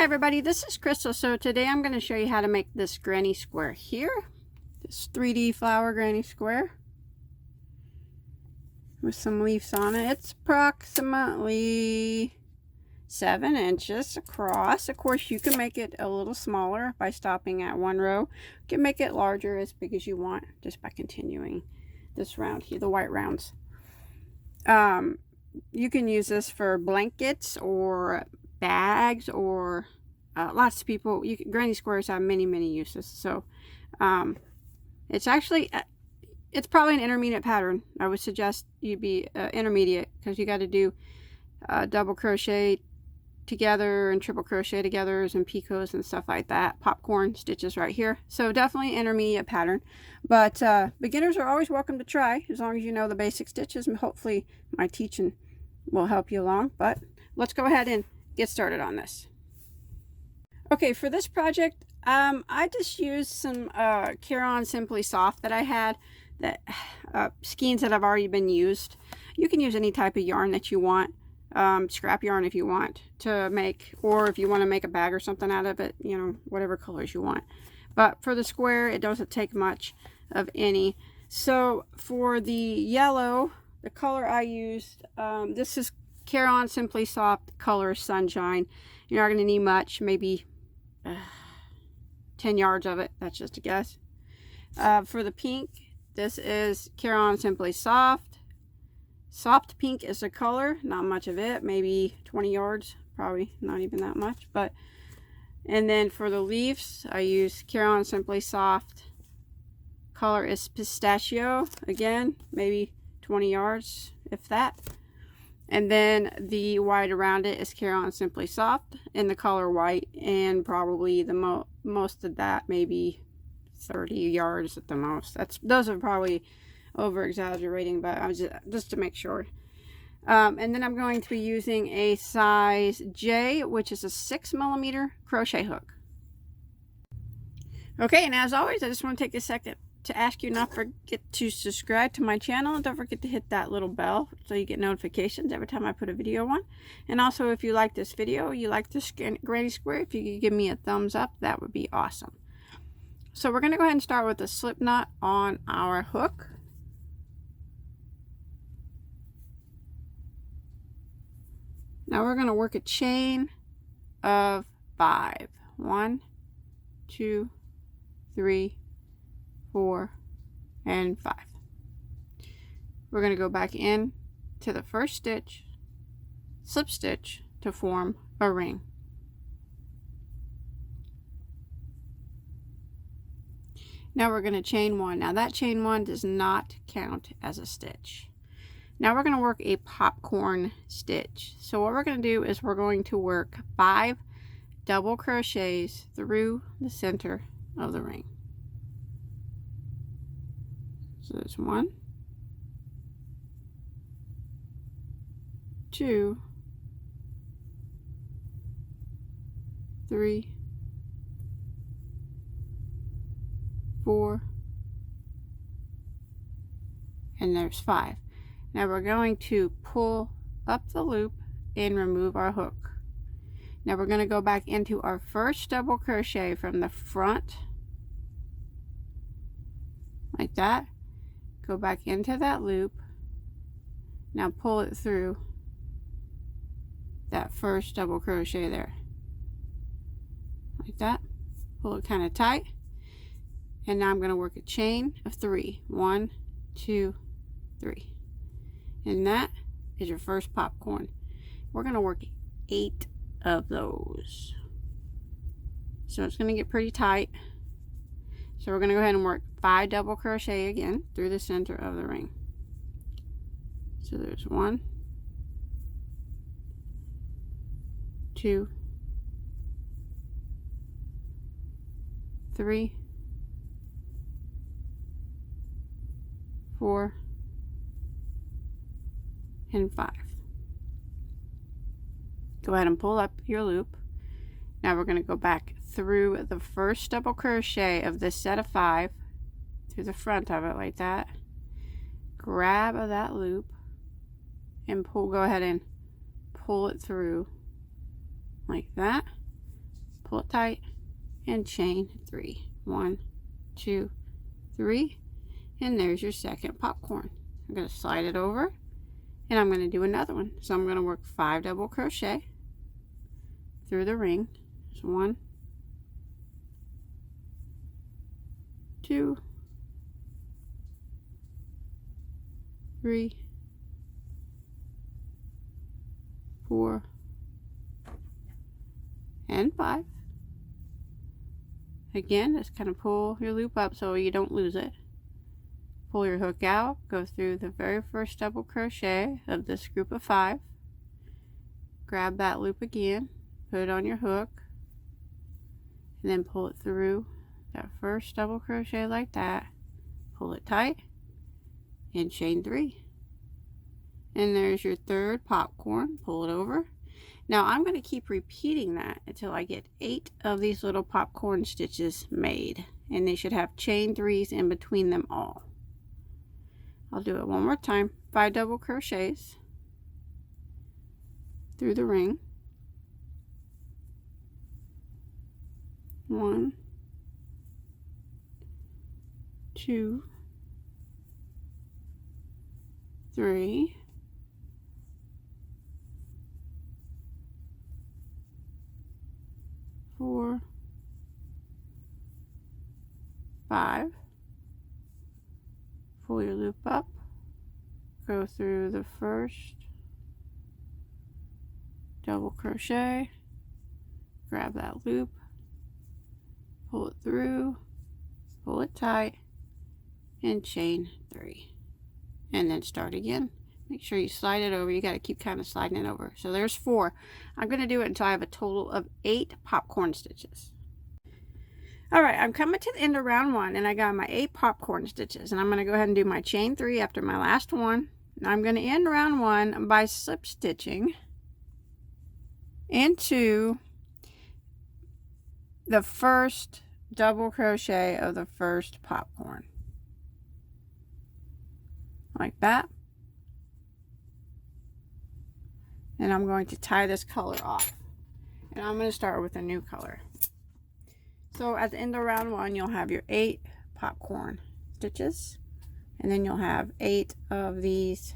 Hi everybody, this is Crystal. So today I'm going to show you how to make this granny square here. This 3D flower granny square with some leaves on it. It's approximately 7 inches across. Of course, you can make it a little smaller by stopping at one row. You can make it larger, as big as you want, just by continuing this round here, the white rounds. You can use this for blankets or bags, or lots of people, granny squares have many uses. So it's actually it's probably an intermediate pattern. I would suggest you be intermediate, because you got to do double crochet together and triple crochet togethers and picots and stuff like that, popcorn stitches right here. So definitely intermediate pattern, but beginners are always welcome to try, as long as you know the basic stitches, and hopefully my teaching will help you along. But let's go ahead and get started on this. Okay, for this project I just used some Caron Simply Soft that I had, that skeins that have already been used. You can use any type of yarn that you want, scrap yarn if you want to make, or if you want to make a bag or something out of it, you know, whatever colors you want. But for the square, it doesn't take much of any. So for the yellow, the color I used, this is Caron Simply Soft color Sunshine. You're not going to need much, maybe 10 yards of it. That's just a guess. For the pink, this is Caron Simply Soft. Soft pink is the color, not much of it, maybe 20 yards, probably not even that much. But and then for the leaves, I use Caron Simply Soft. Color is Pistachio, again, maybe 20 yards, if that. And then the white around it is Caron Simply Soft in the color white, and probably the most of that, maybe 30 yards at the most. Those are probably over exaggerating, but I was just to make sure. And then I'm going to be using a size J, which is a 6mm crochet hook. Okay, and as always, I just want to take a second to ask you not forget to subscribe to my channel, and don't forget to hit that little bell so you get notifications every time I put a video on. And also, if you like this video, you like this granny square, if you could give me a thumbs up, that would be awesome. So we're going to go ahead and start with a slip knot on our hook. Now we're going to work a chain of 5. 1, 2, 3, 4, and 5. We're going to go back in to the first stitch, slip stitch to form a ring. Now we're going to chain 1. Now that chain 1 does not count as a stitch. Now we're going to work a popcorn stitch. So what we're going to do is we're going to work 5 double crochets through the center of the ring. So there's 1, 2, 3, 4, and there's 5. Now we're going to pull up the loop and remove our hook. Now we're going to go back into our first double crochet from the front, like that. Go back into that loop. Now pull it through that first double crochet there, like that. Pull it kind of tight. And now I'm going to work a chain of 3. 1, 2, 3. And that is your first popcorn. We're going to work 8 of those. So it's going to get pretty tight. So we're going to go ahead and work 5 double crochet again through the center of the ring. So there's 1, 2, 3, 4, and 5. Go ahead and pull up your loop. Now we're going to go back through the first double crochet of this set of 5 through the front of it, like that. Grab that loop and go ahead and pull it through like that. pull it tight, and chain 3. 1, 2, 3, and there's your second popcorn. I'm going to slide it over, and I'm going to do another one. So I'm going to work 5 double crochet through the ring. So 1, 2, 3, 4, and 5. Again, just kind of pull your loop up so you don't lose it. Pull your hook out, go through the very first double crochet of this group of 5. Grab that loop again, put it on your hook, and then pull it through that first double crochet like that. Pull it tight, and chain 3. And there's your third popcorn. Pull it over. Now I'm going to keep repeating that until I get 8 of these little popcorn stitches made, and they should have chain 3s in between them all. I'll do it one more time. 5 double crochets through the ring. 1, 2, 3, 4, 5. Pull your loop up, go through the first double crochet, grab that loop, pull it through, pull it tight, and chain 3, and then start again. Make sure you slide it over. You got to keep kind of sliding it over. So there's 4. I'm going to do it until I have a total of 8 popcorn stitches. Alright, I'm coming to the end of round 1, and I got my 8 popcorn stitches, and I'm going to go ahead and do my chain 3 after my last one. Now I'm going to end round 1 by slip stitching into the first double crochet of the first popcorn, like that. And I'm going to tie this color off, and I'm going to start with a new color. So at the end of round 1, you'll have your 8 popcorn stitches, and then you'll have 8 of these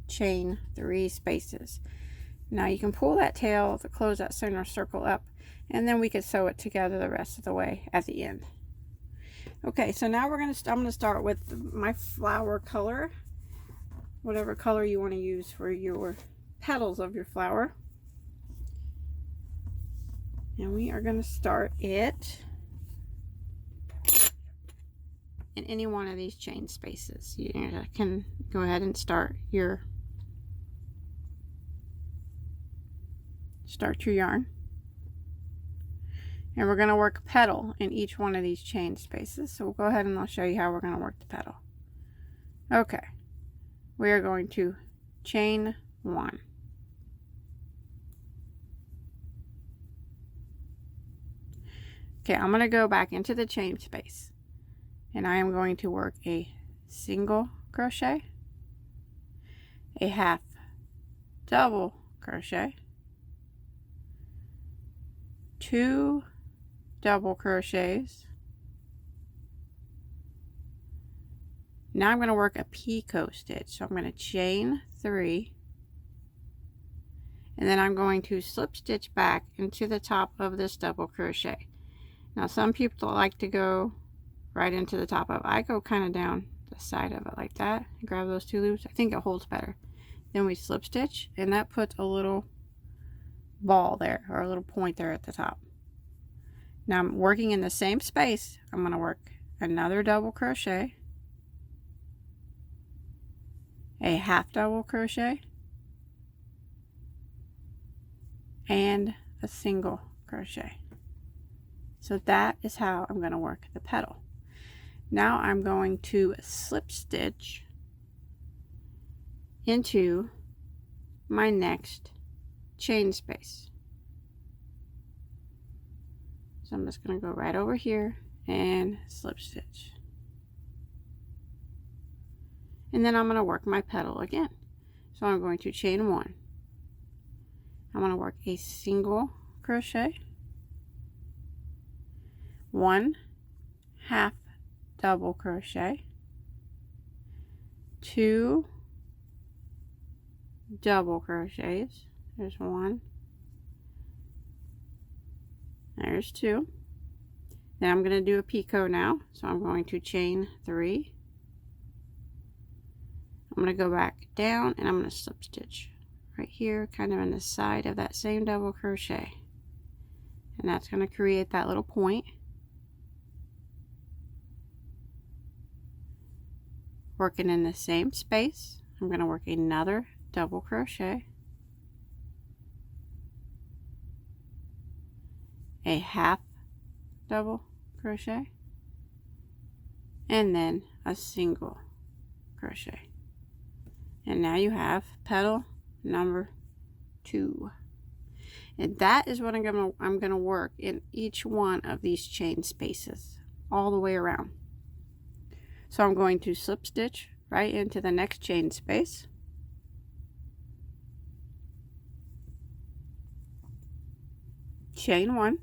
chain 3 spaces. Now you can pull that tail to close that center circle up, and then we could sew it together the rest of the way at the end. Okay, so now I'm going to start with my flower color, whatever color you want to use for your petals of your flower. And we are going to start it in any one of these chain spaces. You can go ahead and start your yarn. And we're going to work a petal in each one of these chain spaces. So we'll go ahead and I'll show you how we're going to work the petal. Okay, we are going to chain 1. Okay, I'm going to go back into the chain space, and I am going to work a single crochet, a half double crochet, 2 double crochets. Now I'm going to work a picot stitch. So I'm going to chain 3, and then I'm going to slip stitch back into the top of this double crochet. Now some people like to go right into the top of it. I go kind of down the side of it like that. Grab those 2 loops. I think it holds better. Then we slip stitch, and that puts a little ball there, or a little point there at the top. Now I'm working in the same space. I'm going to work another double crochet, a half double crochet, and a single crochet. So that is how I'm going to work the petal. Now I'm going to slip stitch into my next chain space. So I'm just going to go right over here and slip stitch. And then I'm going to work my petal again. So I'm going to chain 1. I'm going to work a single crochet, 1 half double crochet, 2 double crochets. There's 1, there's 2. Then I'm going to do a picot now, so I'm going to chain 3. I'm going to go back down and I'm going to slip stitch right here, kind of in the side of that same double crochet, and that's going to create that little point. Working in the same space, I'm going to work another double crochet, a half double crochet, and then a single crochet. And now you have petal number 2. And that is what I'm gonna work in each one of these chain spaces all the way around. So I'm going to slip stitch right into the next chain space, chain 1,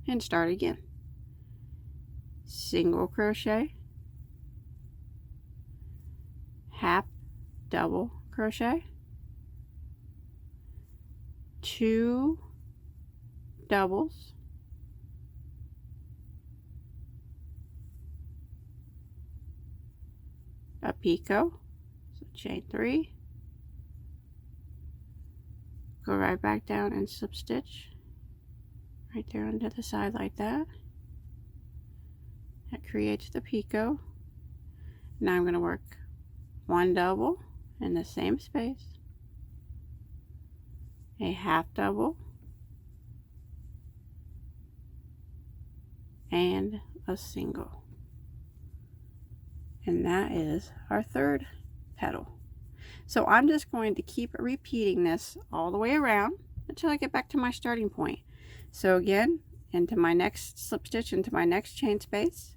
and start again. Single crochet, half double crochet, 2 doubles, a picot, so chain 3, go right back down and slip stitch right there onto the side like that. That creates the picot. Now I'm going to work 1 double in the same space, a half double, and a single. And that is our 3rd petal. So I'm just going to keep repeating this all the way around until I get back to my starting point. So again, into my next slip stitch into my next chain space,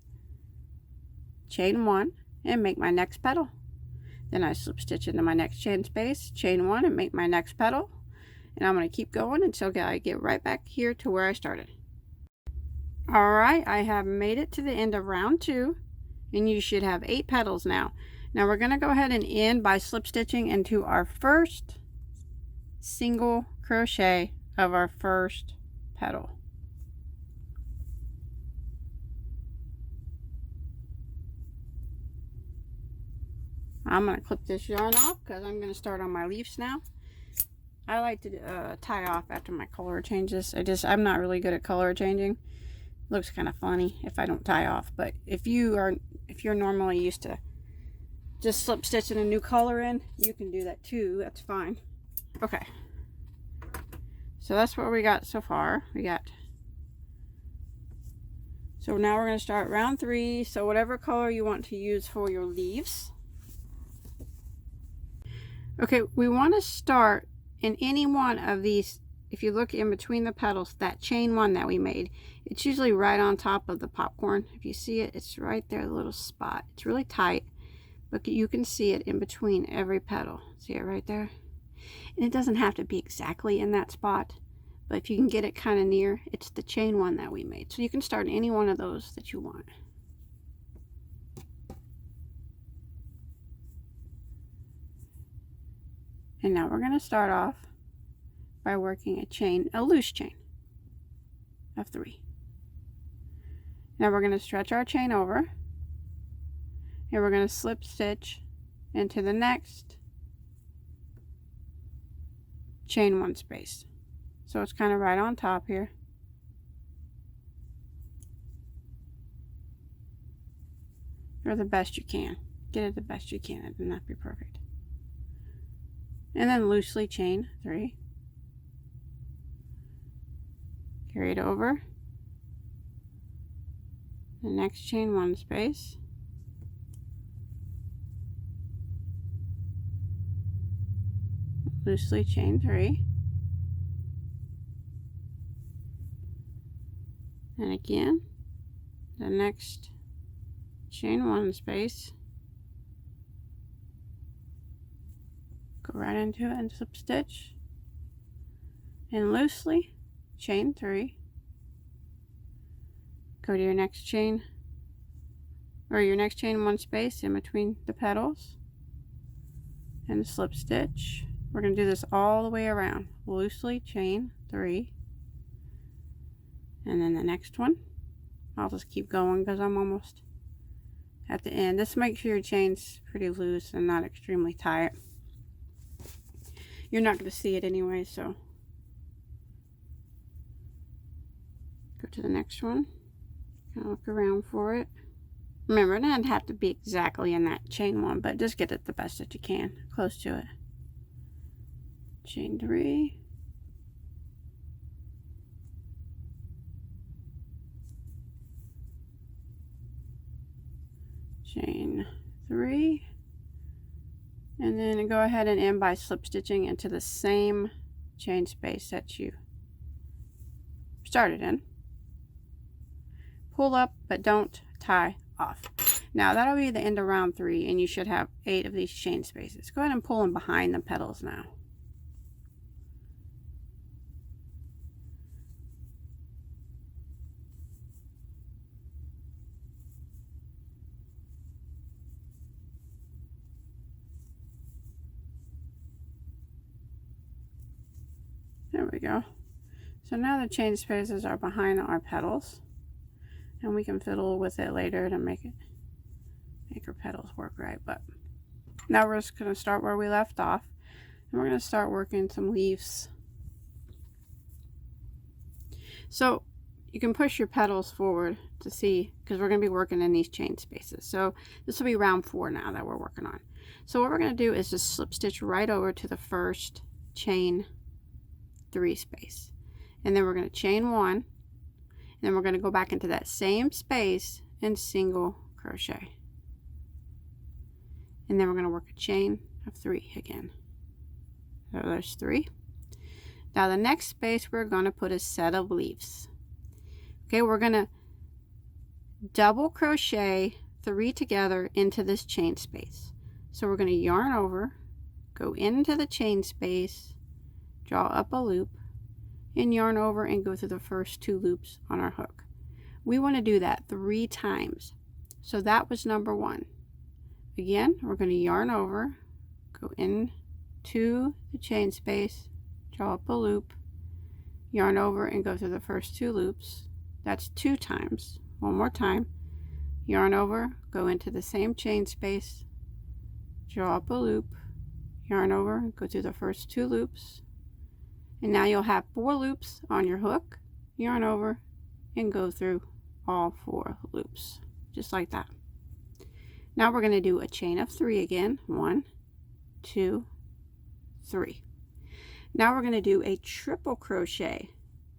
chain 1, and make my next petal. Then I slip stitch into my next chain space, chain 1, and make my next petal. And I'm going to keep going until I get right back here to where I started. Alright, I have made it to the end of round 2, and you should have 8 petals now. Now we're going to go ahead and end by slip stitching into our first single crochet of our first petal. I'm going to clip this yarn off because I'm going to start on my leaves now. I like to tie off after my color changes. I'm not really good at color changing. It looks kind of funny if I don't tie off, but if you're normally used to just slip stitching a new color in, you can do that too. That's fine. Okay. So that's what we got so far. So now we're going to start round 3. So whatever color you want to use for your leaves. Okay, we want to start in any one of these. If you look in between the petals, that chain 1 that we made, it's usually right on top of the popcorn. If you see it, it's right there, the little spot. It's really tight, but you can see it in between every petal. See it right there? And it doesn't have to be exactly in that spot, but if you can get it kind of near, it's the chain 1 that we made. So you can start any one of those that you want. And now we're going to start off by working a loose chain of 3. Now we're going to stretch our chain over, and we're going to slip stitch into the next chain 1 space. So it's kind of right on top here. Or the best you can. Get it the best you can. It doesn't have to be perfect. And then loosely chain 3. Carry it over the next chain 1 space. Loosely chain 3. And again, the next chain 1 space. Go right into it and slip stitch. And loosely chain 3. go to your next chain, or your next chain one space in between the petals, and slip stitch. We're going to do this all the way around. Loosely chain 3, and then the next one. I'll just keep going because I'm almost at the end. Just make sure your chain's pretty loose and not extremely tight. You're not going to see it anyway, so go to the next one. Kind of look around for it. Remember, it doesn't have to be exactly in that chain one, but just get it the best that you can, close to it. Chain 3. Chain 3. And then go ahead and end by slip stitching into the same chain space that you started in. Pull up, but don't tie off. Now that'll be the end of round 3, and you should have 8 of these chain spaces. Go ahead and pull them behind the petals now. There we go. So now the chain spaces are behind our petals, and we can fiddle with it later to make our petals work right. But now we're just going to start where we left off, and we're going to start working some leaves. So you can push your petals forward to see, because we're going to be working in these chain spaces. So this will be round 4 now that we're working on. So what we're going to do is just slip stitch right over to the first chain 3 space, and then we're going to chain 1, and then we're going to go back into that same space and single crochet, and then we're going to work a chain of 3 again. So there's 3. Now the next space we're going to put a set of leaves. Okay, we're going to double crochet 3 together into this chain space. So we're going to yarn over, go into the chain space, draw up a loop, and yarn over and go through the first 2 loops on our hook. We want to do that 3 times. So that was number 1. Again, we're going to yarn over, go into the chain space, draw up a loop, yarn over and go through the first 2 loops. That's 2 times. One more time. Yarn over, go into the same chain space, draw up a loop, yarn over, go through the first 2 loops. And now you'll have 4 loops on your hook, yarn over, and go through all 4 loops, just like that. Now we're going to do a chain of 3 again. 1, 2, 3. Now we're going to do a triple crochet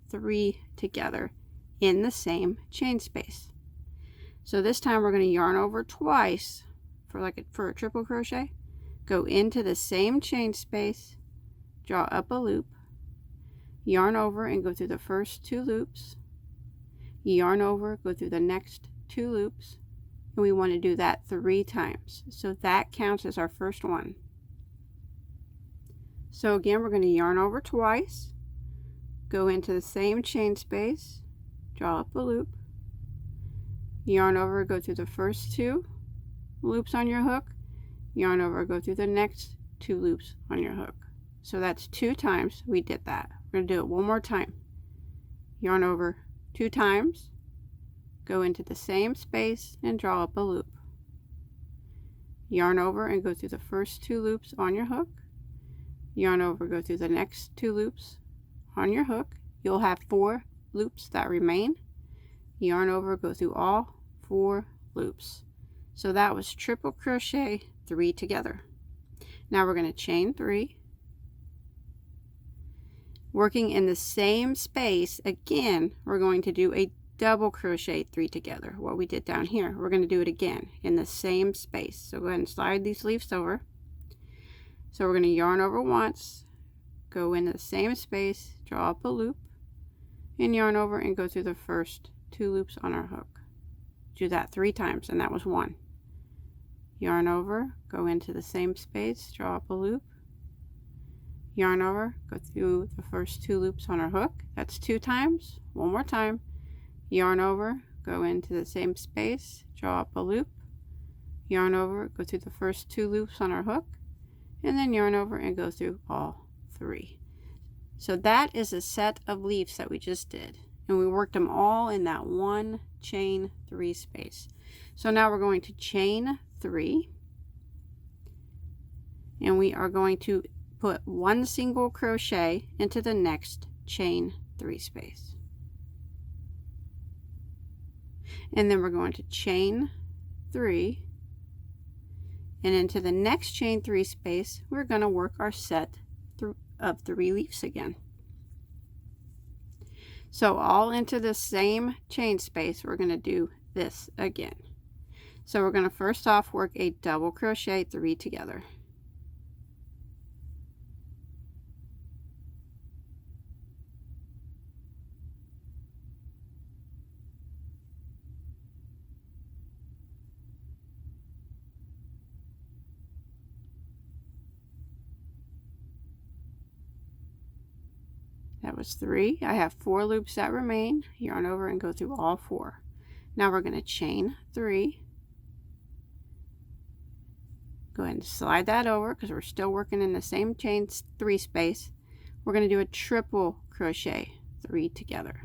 3 together in the same chain space. So this time we're going to yarn over twice for a triple crochet, go into the same chain space, draw up a loop, yarn over and go through the first 2 loops, yarn over, go through the next 2 loops, and we want to do that 3 times. So that counts as our first one. So again, we're going to yarn over twice, go into the same chain space, draw up a loop, yarn over, go through the first 2 loops on your hook, yarn over, go through the next 2 loops on your hook. So that's 2 times we did that. We're going to do it one more time. Yarn over 2 times, go into the same space and draw up a loop. Yarn over and go through the first 2 loops on your hook. Yarn over, go through the next 2 loops on your hook. You'll have 4 loops that remain. Yarn over, go through all 4 loops. So that was triple crochet 3 together. Now we're going to chain 3. Working in the same space, again, we're going to do a double crochet 3 together. What we did down here, we're going to do it again in the same space. So go ahead and slide these leaves over. So we're going to yarn over once, go into the same space, draw up a loop, and yarn over and go through the first 2 loops on our hook. Do that 3 times, and that was 1. Yarn over, go into the same space, draw up a loop, yarn over, go through the first 2 loops on our hook. That's 2 times. One more time. Yarn over, go into the same space, draw up a loop, yarn over, go through the first 2 loops on our hook, and then yarn over and go through all 3. So that is a set of leaves that we just did, and we worked them all in that 1 chain 3 space. So now we're going to chain 3, and we are going to put 1 single crochet into the next chain 3 space, and then we're going to chain 3, and into the next chain 3 space we're going to work our set of 3 leaves again. So all into the same chain space we're going to do this again. So we're going to first off work a double crochet 3 together. That was 3. I have 4 loops that remain. Yarn over and go through all 4. Now we're going to chain 3. Go ahead and slide that over because we're still working in the same chain 3 space. We're going to do a triple crochet 3 together.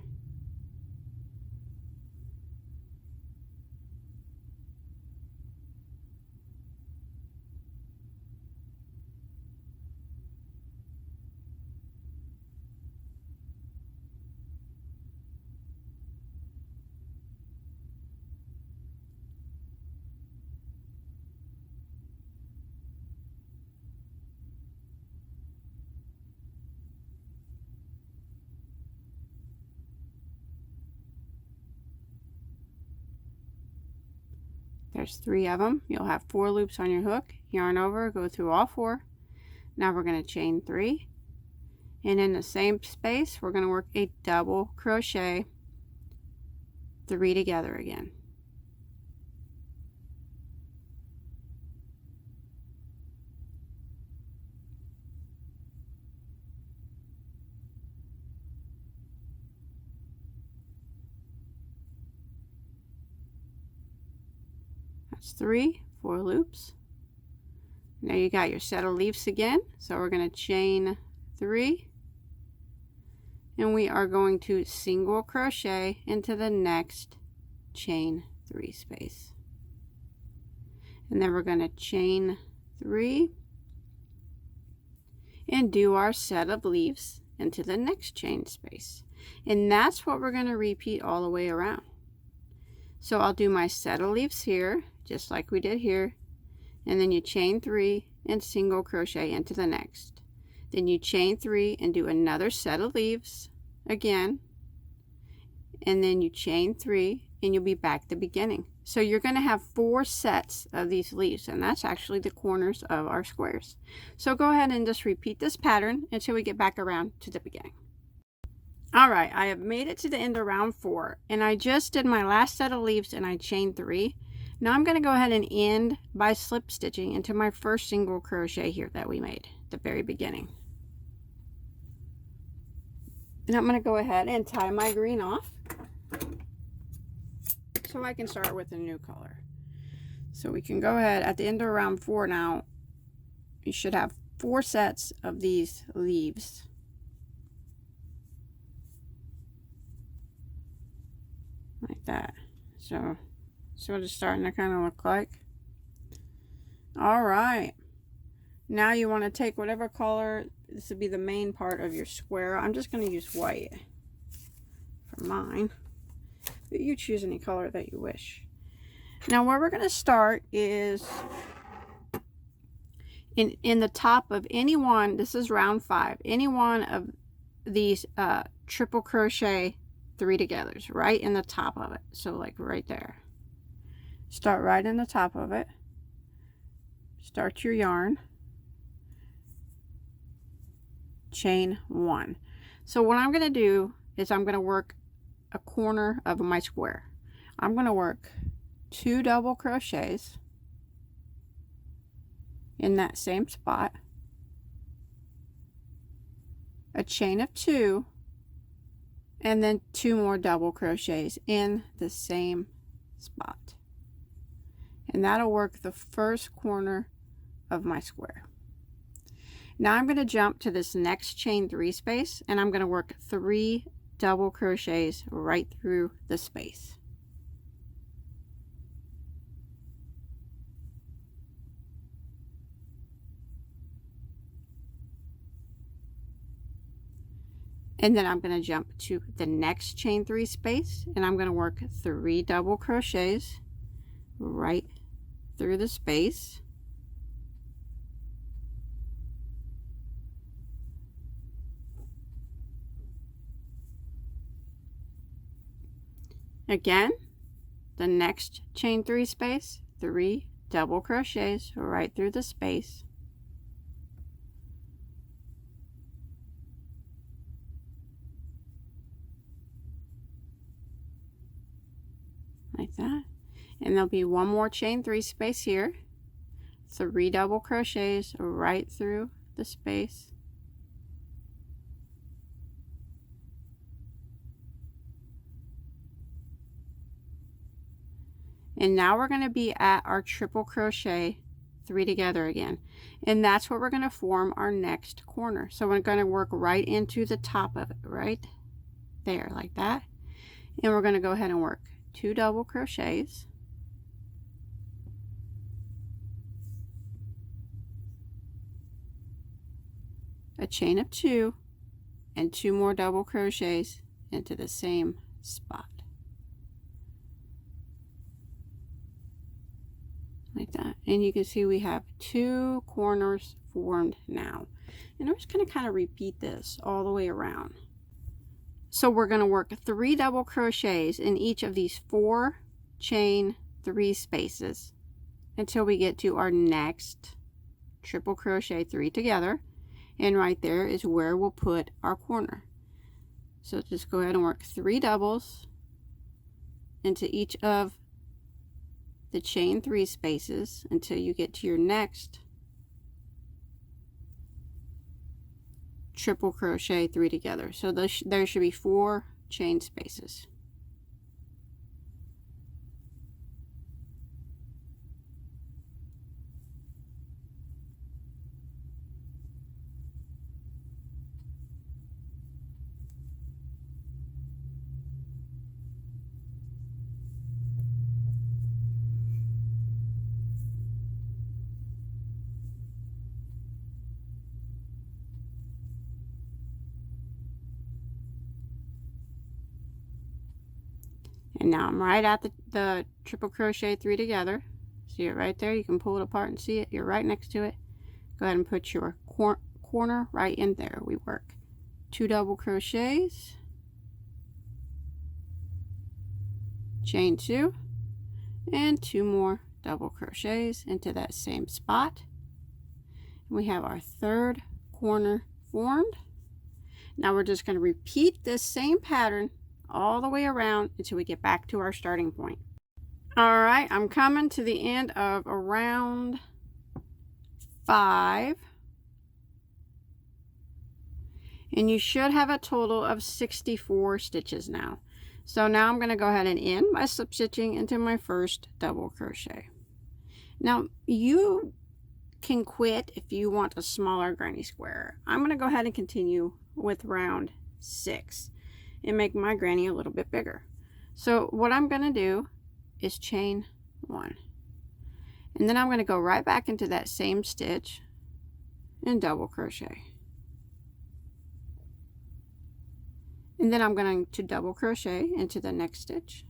There's 3 of them. You'll have 4 loops on your hook. Yarn over, go through all 4. Now we're going to chain 3, and in the same space we're going to work a double crochet 3 together again. That's 3, 4 loops. Now you got your set of leaves again. So we're going to chain 3, and we are going to single crochet into the next chain 3 space, and then we're going to chain 3 and do our set of leaves into the next chain space, and that's what we're going to repeat all the way around. So I'll do my set of leaves here just like we did here, and then you chain 3 and single crochet into the next, then you chain 3 and do another set of leaves again, and then you chain 3 and you'll be back at the beginning. So you're going to have 4 sets of these leaves, and that's actually the corners of our squares. So go ahead and just repeat this pattern until we get back around to the beginning. Alright, I have made it to the end of round 4, and I just did my last set of leaves and I chained 3. Now I'm going to go ahead and end by slip stitching into my first single crochet here that we made at the very beginning. And I'm going to go ahead and tie my green off so I can start with a new color. So we can go ahead at the end of round 4 now. You should have 4 sets of these leaves. Like that. So what it's starting to kind of look like. Alright. Now you want to take whatever color, this would be the main part of your square. I'm just going to use white for mine. But you choose any color that you wish. Now where we're going to start is in the top of any one, this is round 5, any one of these triple crochet 3 togethers right in the top of it. So like right there. Start right in the top of it. Start your yarn. Chain 1. So what I'm going to do is I'm going to work a corner of my square. I'm going to work 2 double crochets in that same spot, a chain of 2, and then 2 more double crochets in the same spot, and that'll work the first corner of my square. Now I'm going to jump to this next chain 3 space, and I'm going to work 3 double crochets right through the space. And then I'm going to jump to the next chain 3 space, and I'm going to work 3 double crochets right through the space. Again, the next chain 3 space, 3 double crochets right through the space. Like that. And there'll be 1 more chain 3 space here, 3 double crochets right through the space. And now we're going to be at our triple crochet 3 together again, and that's where we're going to form our next corner. So we're going to work right into the top of it, right there, like that. And we're going to go ahead and work 2 double crochets, a chain of 2, and 2 more double crochets into the same spot, like that. And you can see we have 2 corners formed now, and I'm just going to kind of repeat this all the way around. So we're going to work 3 double crochets in each of these 4 chain 3 spaces until we get to our next triple crochet 3 together, and right there is where we'll put our corner. So just go ahead and work 3 doubles into each of the chain 3 spaces until you get to your next triple crochet 3 together. So there should be 4 chain spaces. And now I'm right at the triple crochet 3 together. See it right there? You can pull it apart and see it. You're right next to it. Go ahead and put your corner right in there. We work 2 double crochets, chain 2, and 2 more double crochets into that same spot. And we have our 3rd corner formed. Now we're just going to repeat this same pattern all the way around until we get back to our starting point. All right, I'm coming to the end of round 5, and you should have a total of 64 stitches now. So now I'm going to go ahead and end by slip stitching into my first double crochet. Now you can quit if you want a smaller granny square. I'm going to go ahead and continue with round 6 and make my granny a little bit bigger. So what I'm going to do is chain 1, and then I'm going to go right back into that same stitch and double crochet, and then I'm going to double crochet into the next stitch,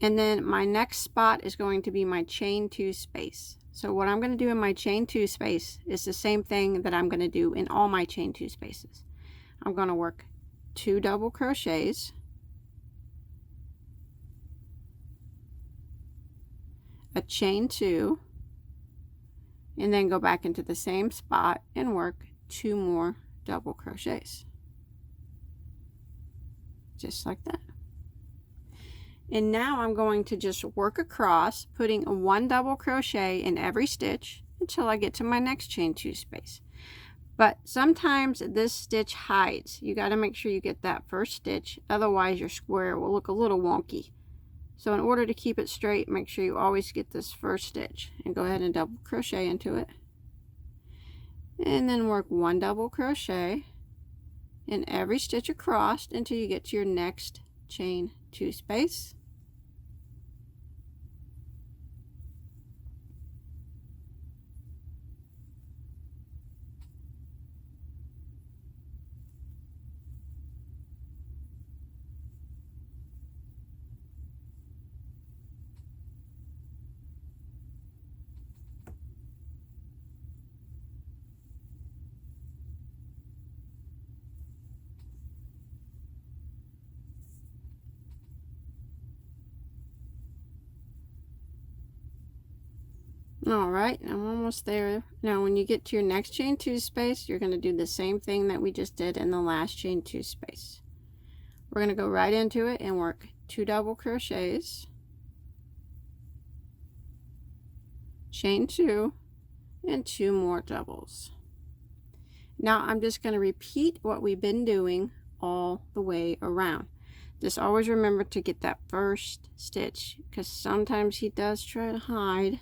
and then my next spot is going to be my chain 2 space. So what I'm going to do in my chain 2 space is the same thing that I'm going to do in all my chain 2 spaces. I'm going to work 2 double crochets, a chain 2, and then go back into the same spot and work 2 more double crochets, just like that. And now I'm going to just work across, putting 1 double crochet in every stitch until I get to my next chain 2 space. But sometimes this stitch hides. You got to make sure you get that first stitch, otherwise your square will look a little wonky. So in order to keep it straight, make sure you always get this first stitch, and go ahead and double crochet into it. And then work 1 double crochet in every stitch across until you get to your next chain 2 space. Alright, I'm almost there. Now when you get to your next chain 2 space, you're going to do the same thing that we just did in the last chain 2 space. We're going to go right into it and work 2 double crochets, chain 2, and 2 more doubles. Now I'm just going to repeat what we've been doing all the way around. Just always remember to get that first stitch, because sometimes he does try to hide.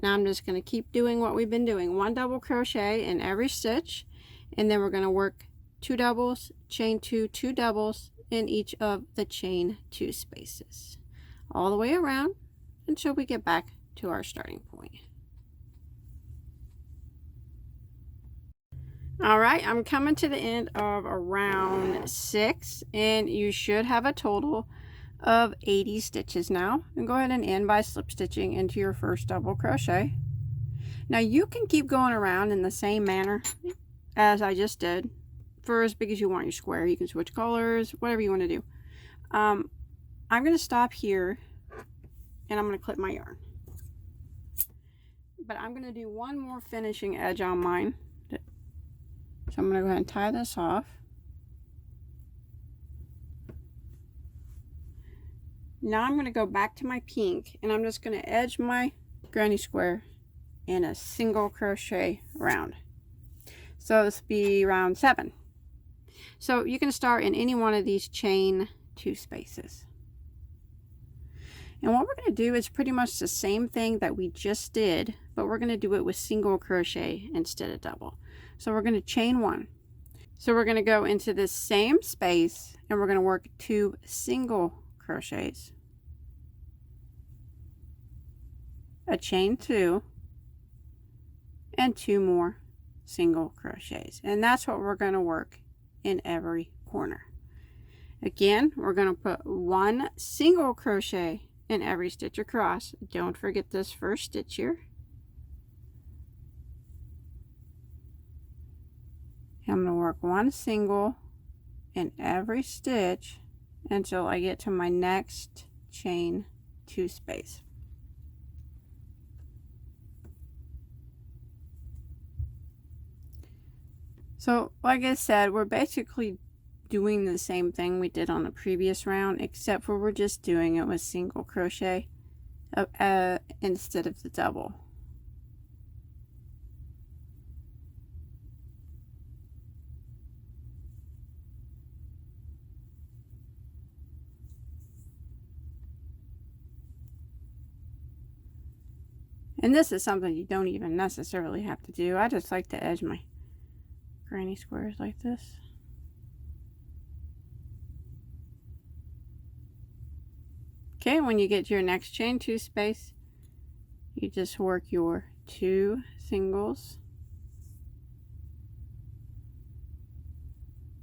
Now I'm just going to keep doing what we've been doing. 1 double crochet in every stitch, and then we're going to work 2 doubles, chain 2, 2 doubles in each of the chain 2 spaces, all the way around until we get back to our starting point. Alright, I'm coming to the end of round 6, and you should have a total of 80 stitches now. And go ahead and end by slip stitching into your first double crochet. Now you can keep going around in the same manner as I just did for as big as you want your square. You can switch colors, whatever you want to do. I'm going to stop here and I'm going to clip my yarn, but I'm going to do one more finishing edge on mine. So I'm going to go ahead and tie this off. Now I'm going to go back to my pink, and I'm just going to edge my granny square in a single crochet round. So this will be round 7. So you can start in any one of these chain 2 spaces. And what we're going to do is pretty much the same thing that we just did, but we're going to do it with single crochet instead of double. So we're going to chain 1. So we're going to go into this same space and we're going to work 2 single crochets, a chain 2, and 2 more single crochets. And that's what we're going to work in every corner. Again, we're going to put 1 single crochet in every stitch across. Don't forget this first stitch here. I'm going to work 1 single in every stitch until I get to my next chain 2 space. So like I said, we're basically doing the same thing we did on the previous round, except for we're just doing it with single crochet instead of the double. And this is something you don't even necessarily have to do. I just like to edge my granny squares like this. Okay, when you get to your next chain 2 space, you just work your 2 singles,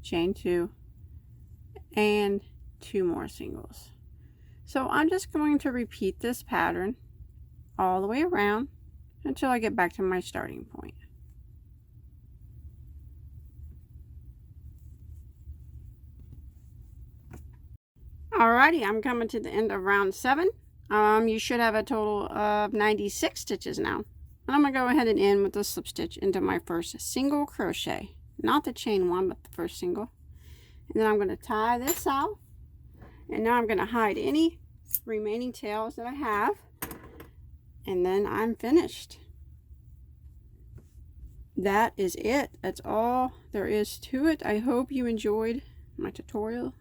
chain 2, and 2 more singles. So I'm just going to repeat this pattern all the way around until I get back to my starting point. Alrighty, I'm coming to the end of round 7. You should have a total of 96 stitches now. And I'm going to go ahead and end with a slip stitch into my first single crochet. Not the chain 1, but the first single. And then I'm going to tie this out. And now I'm going to hide any remaining tails that I have. And then I'm finished. that is it. That's all there is to it. I hope you enjoyed my tutorial,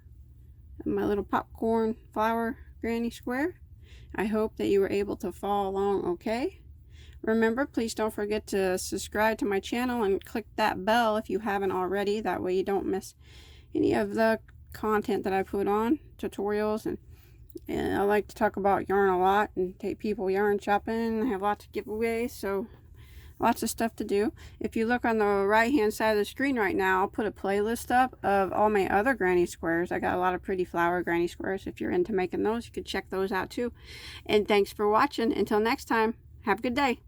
my little popcorn flower granny square. I hope that you were able to follow along okay. Remember, please don't forget to subscribe to my channel and click that bell if you haven't already. That way you don't miss any of the content that I put on, tutorials, and I like to talk about yarn a lot and take people yarn shopping. I have lots of giveaways, so lots of stuff to do. If you look on the right hand side of the screen right now, I'll put a playlist up of all my other granny squares. I got a lot of pretty flower granny squares. If you're into making those, you can check those out too. And thanks for watching. Until next time, have a good day.